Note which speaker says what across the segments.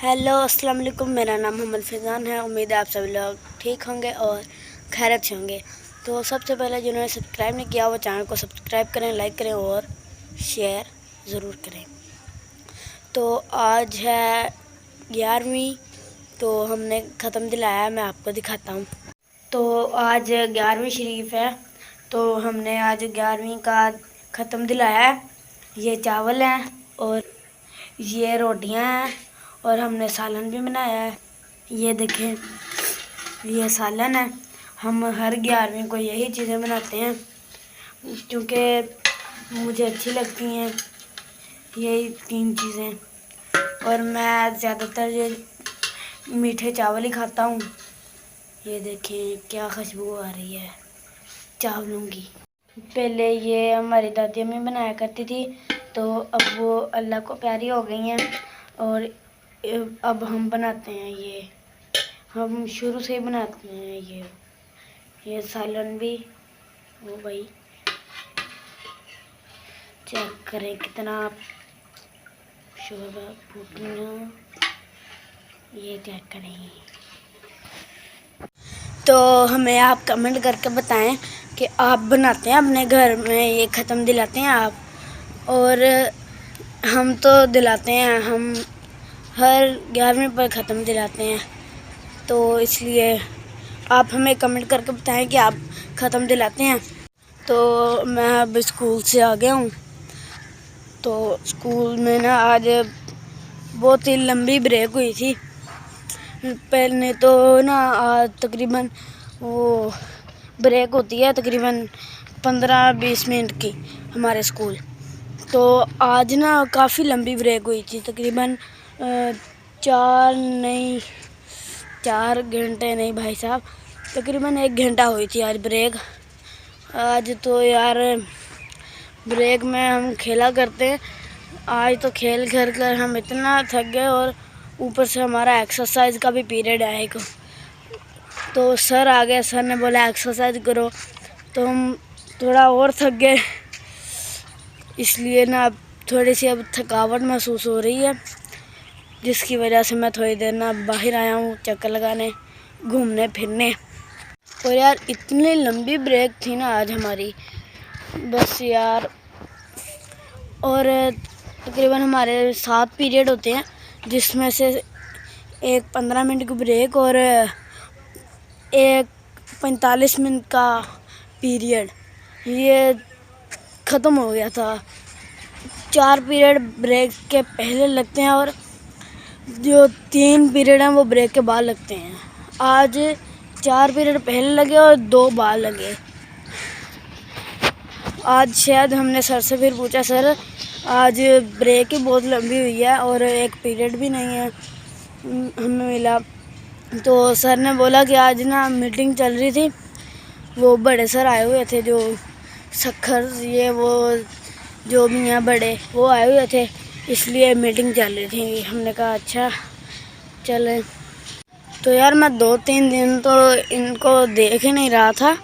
Speaker 1: Hello अस्सलाम वालेकुम। मेरा नाम मोहम्मद फैज़ान है। उम्मीद है आप सभी लोग ठीक होंगे और खैरियत से होंगे। तो सबसे पहले जिन्होंने सब्सक्राइब नहीं किया वो चैनल को सब्सक्राइब करें, लाइक करें और शेयर ज़रूर करें। तो आज है 11वीं, तो हमने ख़त्म दिलाया, मैं आपको दिखाता हूँ। तो आज 11वीं शरीफ है, तो हमने आज 11वीं का ख़त्म दिलाया है। ये चावल हैं और ये रोटियां हैं और हमने सालन भी बनाया है। ये देखें, ये सालन है। हम हर 11वीं को यही चीज़ें बनाते हैं क्योंकि मुझे अच्छी लगती हैं यही 3 चीज़ें। और मैं ज़्यादातर ये मीठे चावल ही खाता हूँ। ये देखें क्या खुशबू आ रही है चावलों की। पहले ये हमारी दादी अम्मी बनाया करती थी, तो अब वो अल्लाह को प्यारी हो गई हैं और अब हम बनाते हैं। ये हम शुरू से ही बनाते हैं। ये सालन भी वो भाई चेक करें कितना शोरबा फूटना, ये चेक करें। तो हमें आप कमेंट करके बताएं कि आप बनाते हैं अपने घर में, ये ख़त्म दिलाते हैं आप? और हम तो दिलाते हैं, हम हर 11वीं पर ख़त्म दिलाते हैं। तो इसलिए आप हमें कमेंट करके बताएं कि आप ख़त्म दिलाते हैं। तो मैं अब स्कूल से आ गया हूँ। तो स्कूल में ना आज बहुत ही लंबी ब्रेक हुई थी। पहले तो ना आज तकरीबन वो ब्रेक होती है तकरीबन 15-20 मिनट की हमारे स्कूल। तो आज ना काफ़ी लंबी ब्रेक हुई थी, तकरीबन 4 घंटे नहीं भाई साहब, तकरीबन 1 घंटा हुई थी आज ब्रेक। आज तो यार ब्रेक में हम खेला करते हैं, आज तो खेल कर हम इतना थक गए और ऊपर से हमारा एक्सरसाइज का भी पीरियड है एक। तो सर आ गए, सर ने बोला एक्सरसाइज करो, तो हम थोड़ा और थक गए। इसलिए ना अब थोड़ी सी अब थकावट महसूस हो रही है, जिसकी वजह से मैं थोड़ी देर ना बाहर आया हूँ चक्कर लगाने, घूमने फिरने। और यार इतनी लंबी ब्रेक थी ना आज हमारी, बस यार। और तकरीबन हमारे 7 पीरियड होते हैं, जिसमें से एक 15 मिनट की ब्रेक और एक 45 मिनट का पीरियड ये ख़त्म हो गया था। 4 पीरियड ब्रेक के पहले लगते हैं और जो 3 पीरियड हैं वो ब्रेक के बाद लगते हैं। आज 4 पीरियड पहले लगे और 2 बाद लगे। आज शायद हमने सर से फिर पूछा, सर आज ब्रेक ही बहुत लंबी हुई है और एक पीरियड भी नहीं है हमें मिला। तो सर ने बोला कि आज ना मीटिंग चल रही थी, वो बड़े सर आए हुए थे, जो सखर ये वो जो भी हैं बड़े, वो आए हुए थे, इसलिए मीटिंग चल रही थी। हमने कहा अच्छा चले। तो यार मैं 2-3 दिन तो इनको देख ही नहीं रहा था।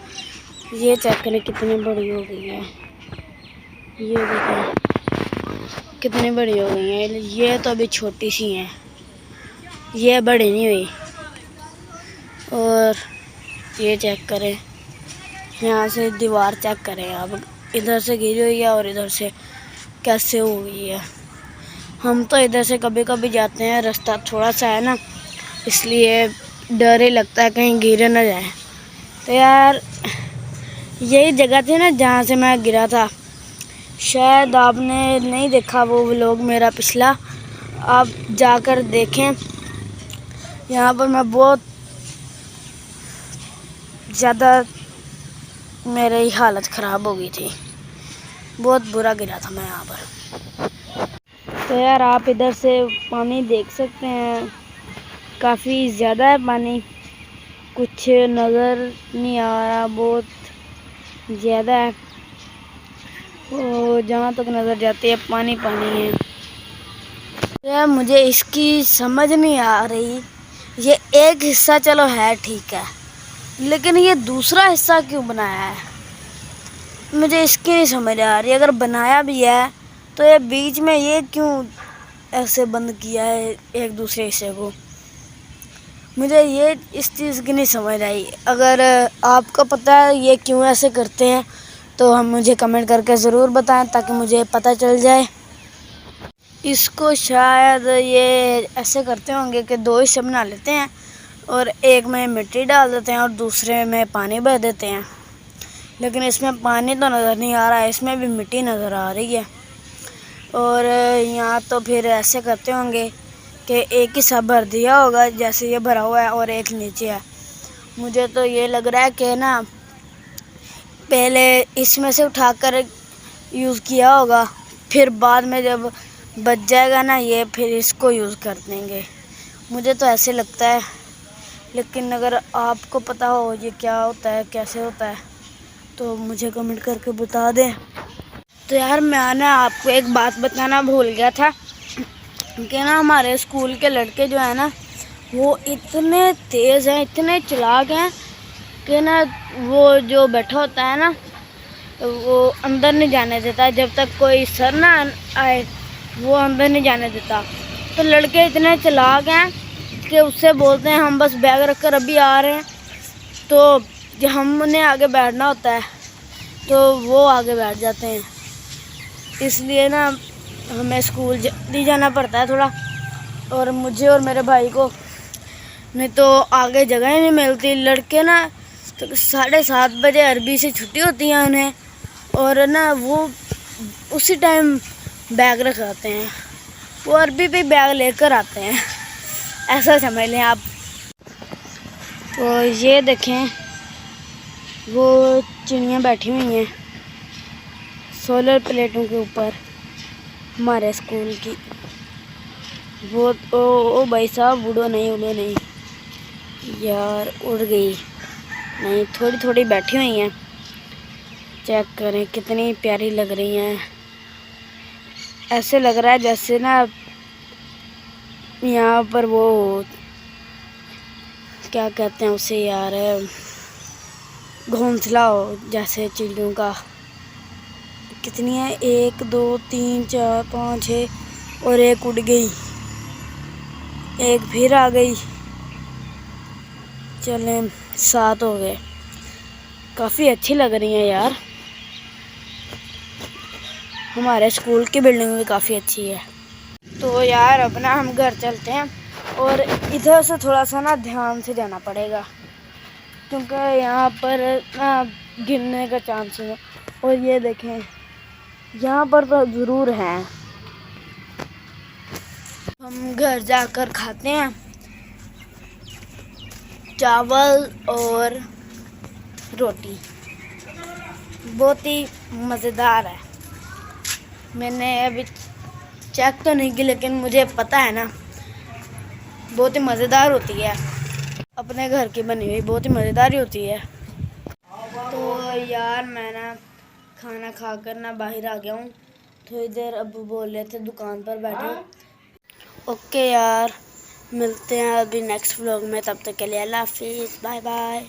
Speaker 1: ये चेक करें कितनी बड़ी हो गई है, ये देखें कितनी बड़ी हो गई है। ये तो अभी छोटी सी हैं, ये बड़ी नहीं हुई। और ये चेक करें, यहाँ से दीवार चेक करें, अब इधर से गिरी हुई है और इधर से कैसे हो गई है। हम तो इधर से कभी कभी जाते हैं, रास्ता थोड़ा सा है ना, इसलिए डर ही लगता है कहीं गिर ना जाए। तो यार यही जगह थी ना जहाँ से मैं गिरा था, शायद आपने नहीं देखा वो व्लॉग मेरा पिछला, आप जाकर देखें। यहाँ पर मैं बहुत ज़्यादा मेरी हालत ख़राब हो गई थी, बहुत बुरा गिरा था मैं यहाँ पर। तो यार आप इधर से पानी देख सकते हैं, काफ़ी ज़्यादा है पानी, कुछ नज़र नहीं आ रहा, बहुत ज़्यादा है। तो जहाँ तक नज़र जाती है पानी पानी है। तो यार मुझे इसकी समझ नहीं आ रही, ये एक हिस्सा चलो है ठीक है, लेकिन ये दूसरा हिस्सा क्यों बनाया है, मुझे इसकी नहीं समझ आ रही। अगर बनाया भी है तो ये बीच में ये क्यों ऐसे बंद किया है एक दूसरे हिस्से को। मुझे ये इस चीज़ की नहीं समझ आई। अगर आपको पता है ये क्यों ऐसे करते हैं तो हम मुझे कमेंट करके ज़रूर बताएं ताकि मुझे पता चल जाए। इसको शायद ये ऐसे करते होंगे कि दो हिस्से बना लेते हैं और एक में मिट्टी डाल देते हैं और दूसरे में पानी भर देते हैं। लेकिन इसमें पानी तो नज़र नहीं आ रहा है, इसमें भी मिट्टी नज़र आ रही है। और यहाँ तो फिर ऐसे करते होंगे कि एक हिस्सा भर दिया होगा जैसे ये भरा हुआ है और एक नीचे है। मुझे तो ये लग रहा है कि ना पहले इसमें से उठाकर यूज़ किया होगा, फिर बाद में जब बच जाएगा ना ये फिर इसको यूज़ कर देंगे। मुझे तो ऐसे लगता है, लेकिन अगर आपको पता हो ये क्या होता है कैसे होता है तो मुझे कमेंट करके बता दें। तो यार मैं ना आपको एक बात बताना भूल गया था कि ना हमारे स्कूल के लड़के जो है ना वो इतने तेज़ हैं, इतने चालाक हैं कि ना वो जो बैठा होता है ना वो अंदर नहीं जाने देता जब तक कोई सर ना आए, वो अंदर नहीं जाने देता। तो लड़के इतने चालाक हैं कि उससे बोलते हैं हम बस बैग रख कर अभी आ रहे हैं, तो जब हमने आगे बैठना होता है तो वो आगे बैठ जाते हैं। इसलिए ना हमें स्कूल जल्दी जाना पड़ता है थोड़ा, और मुझे और मेरे भाई को, नहीं तो आगे जगह ही नहीं मिलती। लड़के ना तो 7:30 बजे अरबी से छुट्टी होती है उन्हें, और ना वो उसी टाइम बैग रख आते हैं, वो अरबी पे बैग लेकर आते हैं, ऐसा समझ लें आप। तो ये देखें वो चिड़ियाँ बैठी हुई हैं सोलर प्लेटों के ऊपर हमारे स्कूल की। वो ओ भाई साहब उड़ो नहीं यार, उड़ गई नहीं, थोड़ी थोड़ी बैठी हुई हैं। चेक करें कितनी प्यारी लग रही हैं। ऐसे लग रहा है जैसे ना यहाँ पर वो क्या कहते हैं उसे यार, घोंसला हो जैसे चिड़ियों का। कितनी है, 1 2 3 4 5 6 और एक उड़ गई, एक फिर आ गई, चलें 7 हो गए। काफ़ी अच्छी लग रही हैं यार। हमारे स्कूल की बिल्डिंग भी काफ़ी अच्छी है। तो यार अब ना हम घर चलते हैं, और इधर से थोड़ा सा ना ध्यान से जाना पड़ेगा क्योंकि यहाँ पर ना गिरने का चांस है। और ये देखें यहाँ पर तो ज़रूर हैं। हम घर जाकर खाते हैं चावल और रोटी, बहुत ही मज़ेदार है। मैंने अभी चेक तो नहीं की लेकिन मुझे पता है ना बहुत ही मज़ेदार होती है। अपने घर की बनी हुई बहुत ही मज़ेदार ही होती है। तो यार मैं ना खाना खाकर ना बाहर आ गया हूँ, थोड़ी देर अब्बू बोल रहे थे दुकान पर बैठे। ओके यार, मिलते हैं अभी नेक्स्ट व्लॉग में, तब तक के लिए अल्लाह हाफिज़, बाय बाय।